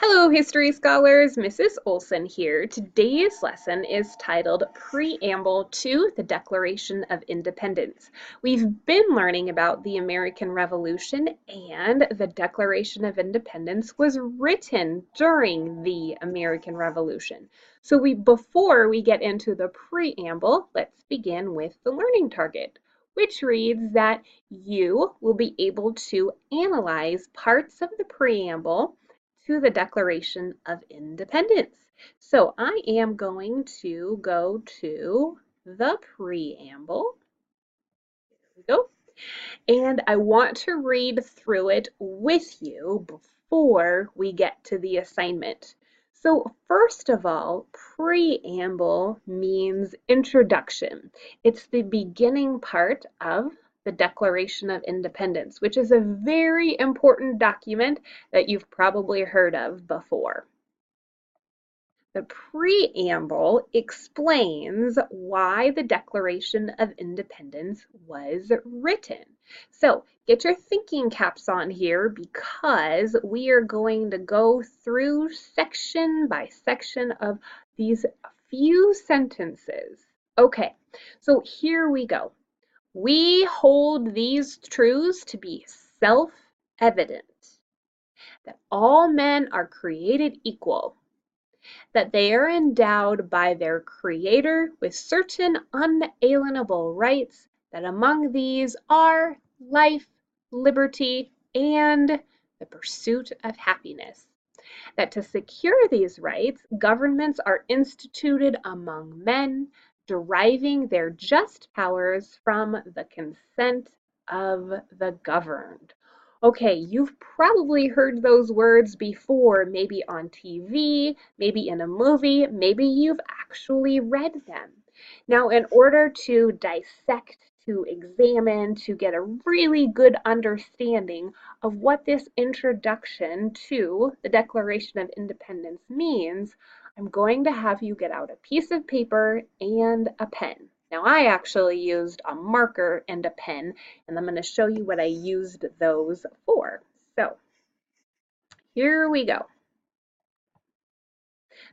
Hello, history scholars. Mrs. Olson here. Today's lesson is titled Preamble to the Declaration of Independence. We've been learning about the American Revolution, and the Declaration of Independence was written during the American Revolution. So before we get into the preamble, let's begin with the learning target, which reads that you will be able to analyze parts of the preamble to the Declaration of Independence. So I am going to go to the preamble. There we go. And I want to read through it with you before we get to the assignment. So first of all, preamble means introduction. It's the beginning part of the Declaration of Independence, which is a very important document that you've probably heard of before. The preamble explains why the Declaration of Independence was written. So get your thinking caps on here because we are going to go through section by section of these few sentences. Okay, so here we go. We hold these truths to be self-evident, that all men are created equal, that they are endowed by their Creator with certain unalienable rights, that among these are life, liberty, and the pursuit of happiness. That to secure these rights, governments are instituted among men, deriving their just powers from the consent of the governed. Okay, you've probably heard those words before, maybe on TV, maybe in a movie, maybe you've actually read them. Now, in order to dissect, to examine, to get a really good understanding of what this introduction to the Declaration of Independence means, I'm going to have you get out a piece of paper and a pen. Now, I actually used a marker and a pen, and I'm going to show you what I used those for. So here we go.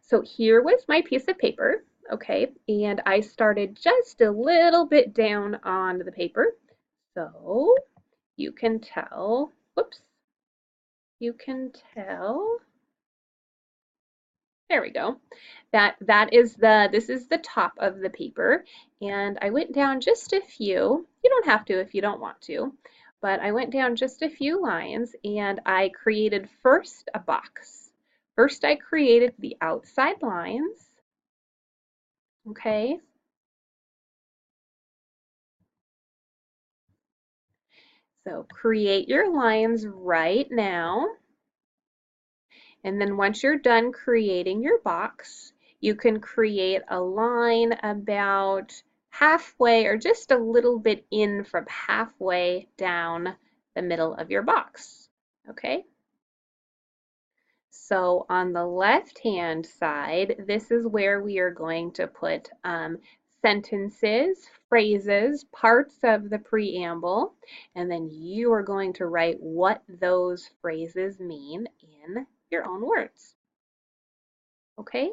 So here was my piece of paper, okay, and I started just a little bit down on the paper. So you can tell, whoops, you can tell, there we go, this is the top of the paper, and I went down just a few. You don't have to if you don't want to, but I went down just a few lines and I created first a box. First I created the outside lines, okay? So create your lines right now. And then once you're done creating your box, you can create a line about halfway or just a little bit in from halfway down the middle of your box. Okay? So on the left-hand side, this is where we are going to put sentences, phrases, parts of the preamble, and then you are going to write what those phrases mean in your own words. Okay?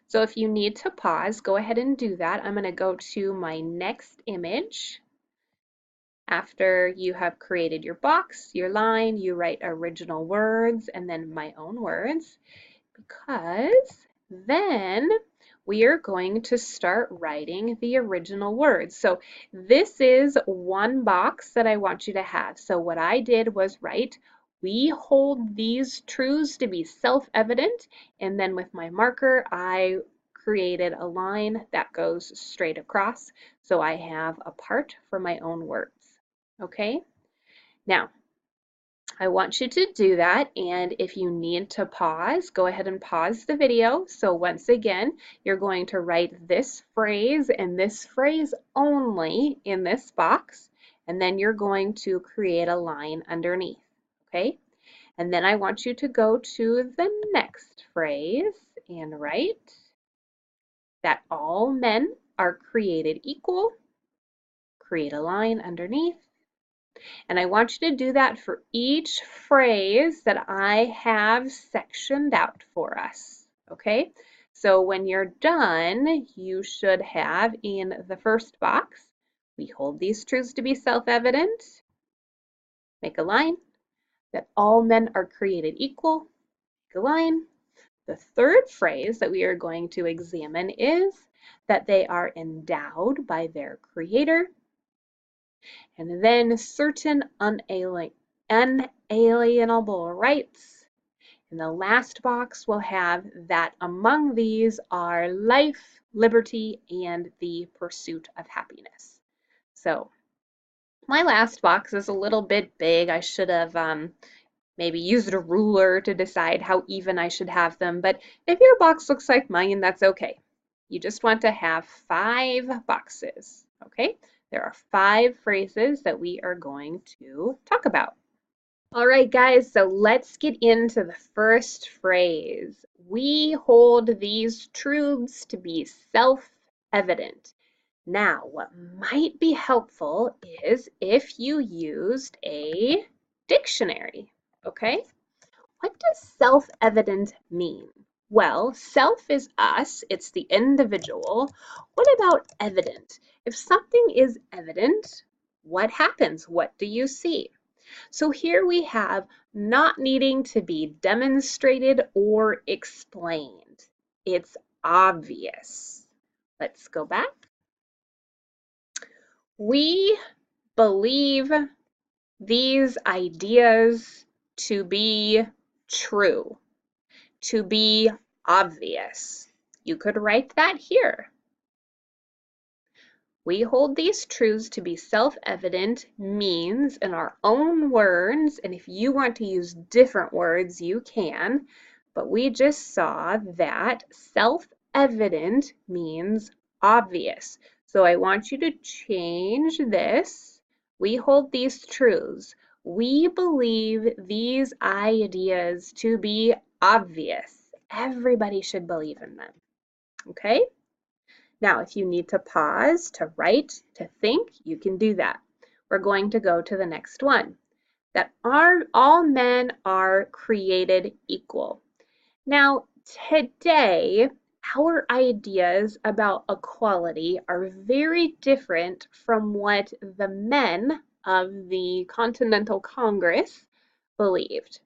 So if you need to pause, go ahead and do that. I'm going to go to my next image. After you have created your box, your line, you write original words and then my own words, because then we are going to start writing the original words. So this is one box that I want you to have. So what I did was write, we hold these truths to be self-evident, and then with my marker I created a line that goes straight across, so I have a part for my own words. Okay? Now, I want you to do that, and if you need to pause, go ahead and pause the video. So once again, you're going to write this phrase and this phrase only in this box, and then you're going to create a line underneath, okay? And then I want you to go to the next phrase and write that all men are created equal, create a line underneath, And I want you to do that for each phrase that I have sectioned out for us, okay? So when you're done, you should have in the first box, we hold these truths to be self-evident, make a line, that all men are created equal, make a line. The third phrase that we are going to examine is that they are endowed by their creator, and then certain unalienable rights. In the last box, we'll have that among these are life, liberty, and the pursuit of happiness. So my last box is a little bit big. I should have maybe used a ruler to decide how even I should have them, but if your box looks like mine, that's okay. You just want to have 5 boxes, okay? There are 5 phrases that we are going to talk about. All right, guys, so let's get into the first phrase. We hold these truths to be self-evident. Now, what might be helpful is if you used a dictionary, okay? What does self-evident mean? Well, self is us, it's the individual. What about evident? If something is evident, what happens? What do you see? So here we have not needing to be demonstrated or explained. It's obvious. Let's go back. We believe these ideas to be true, to be obvious. You could write that here. We hold these truths to be self-evident means in our own words, and if you want to use different words, you can, but we just saw that self-evident means obvious. So I want you to change this. We hold these truths. We believe these ideas to be obvious. Everybody should believe in them, okay? Now, if you need to pause, to write, to think, you can do that. We're going to go to the next one. That all men are created equal. Now, today, our ideas about equality are very different from what the men of the Continental Congress believed.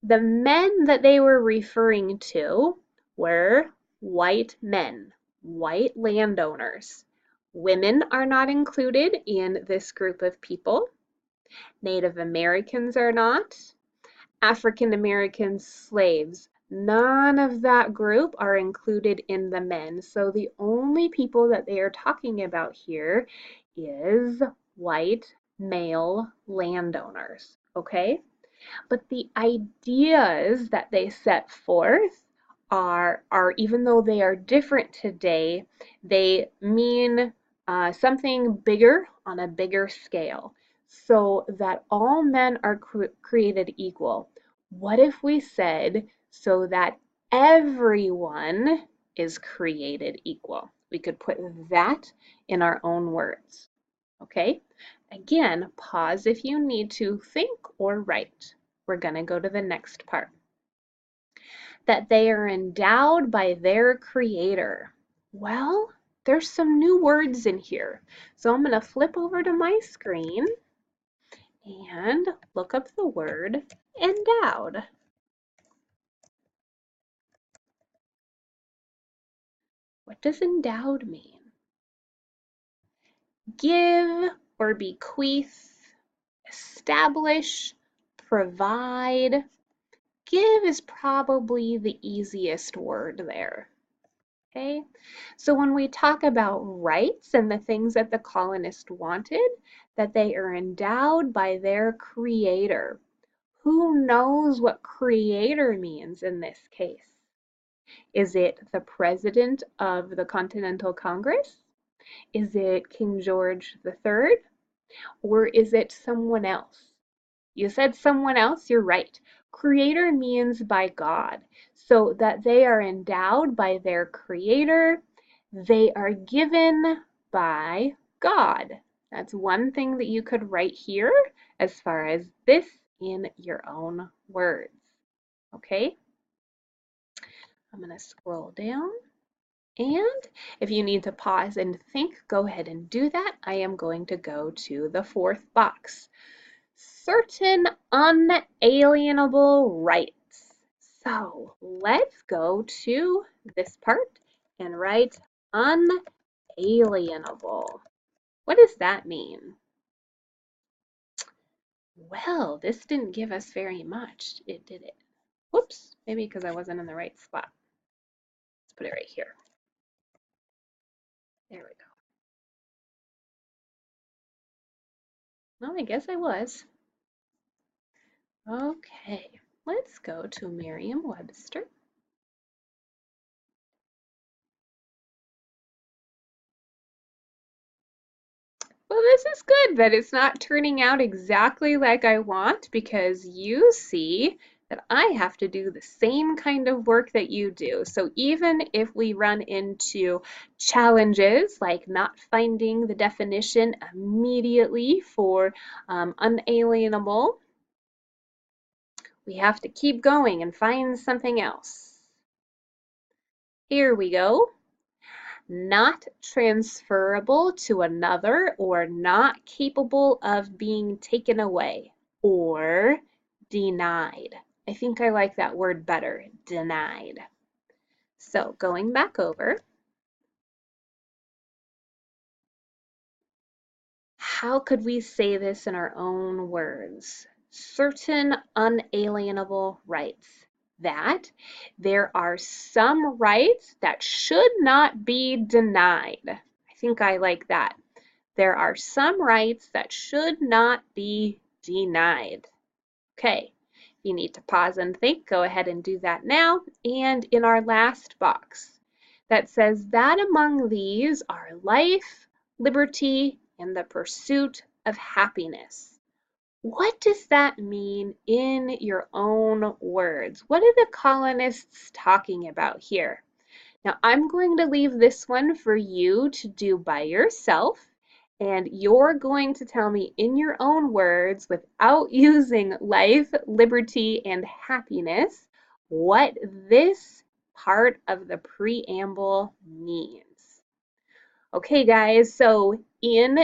The men that they were referring to were white men, white landowners. Women are not included in this group of people. Native Americans are not. African Americans, slaves, none of that group are included in the men. So the only people that they are talking about here is white male landowners, okay? But the ideas that they set forth are even though they are different today, they mean something bigger on a bigger scale. So that all men are created equal. What if we said so that everyone is created equal? We could put that in our own words, okay? Again, pause if you need to think or write. We're going to go to the next part. That they are endowed by their creator. Well, there's some new words in here. So I'm going to flip over to my screen and look up the word endowed. What does endowed mean? Give or bequeath, establish, provide. Give is probably the easiest word there. Okay, so when we talk about rights and the things that the colonists wanted, that they are endowed by their creator. Who knows what creator means in this case? Is it the president of the Continental Congress? Is it King George III? Or is it someone else? You said someone else, you're right. Creator means by God, so that they are endowed by their creator, they are given by God. That's one thing that you could write here as far as this in your own words. Okay, I'm going to scroll down. And if you need to pause and think, go ahead and do that. I am going to go to the fourth box. Certain unalienable rights. So let's go to this part and write unalienable. What does that mean? Well, this didn't give us very much, did it? Whoops, maybe because I wasn't in the right spot. Let's put it right here. There we go. Well, I guess I was. Okay, let's go to Merriam-Webster. Well, this is good that it's not turning out exactly like I want because you see that I have to do the same kind of work that you do. So even if we run into challenges like not finding the definition immediately for unalienable, we have to keep going and find something else. Here we go. Not transferable to another or not capable of being taken away or denied. I think I like that word better, denied. So going back over, how could we say this in our own words? Certain unalienable rights. That there are some rights that should not be denied. I think I like that. There are some rights that should not be denied. Okay, you need to pause and think. Go ahead and do that now. And in our last box that says that among these are life, liberty, and the pursuit of happiness. What does that mean in your own words? What are the colonists talking about here? Now I'm going to leave this one for you to do by yourself, and you're going to tell me in your own words, without using life, liberty, and happiness, what this part of the preamble means. Okay, guys, so on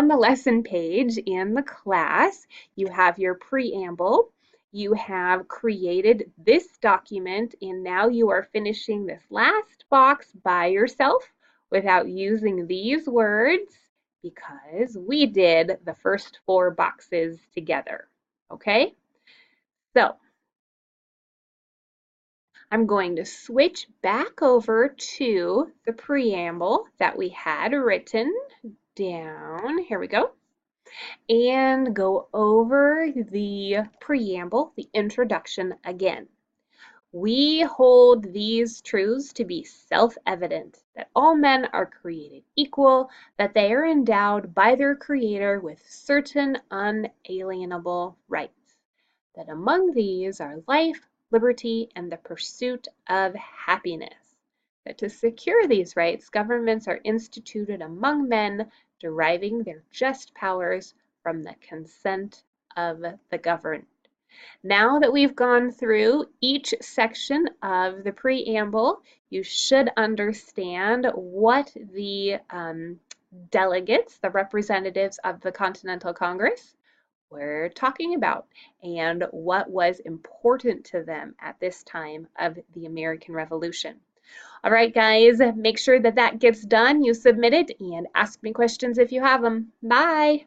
the lesson page in the class, you have your preamble. You have created this document, and now you are finishing this last box by yourself without using these words because we did the first 4 boxes together. Okay? So, I'm going to switch back over to the preamble that we had written down. Here we go. And go over the preamble, the introduction again. We hold these truths to be self-evident, that all men are created equal, that they are endowed by their Creator with certain unalienable rights, that among these are life, liberty, and the pursuit of happiness, that to secure these rights, governments are instituted among men, deriving their just powers from the consent of the governed. Now that we've gone through each section of the preamble, you should understand what the delegates, the representatives of the Continental Congress, were talking about and what was important to them at this time of the American Revolution. All right, guys, make sure that that gets done. You submit it and ask me questions if you have them. Bye.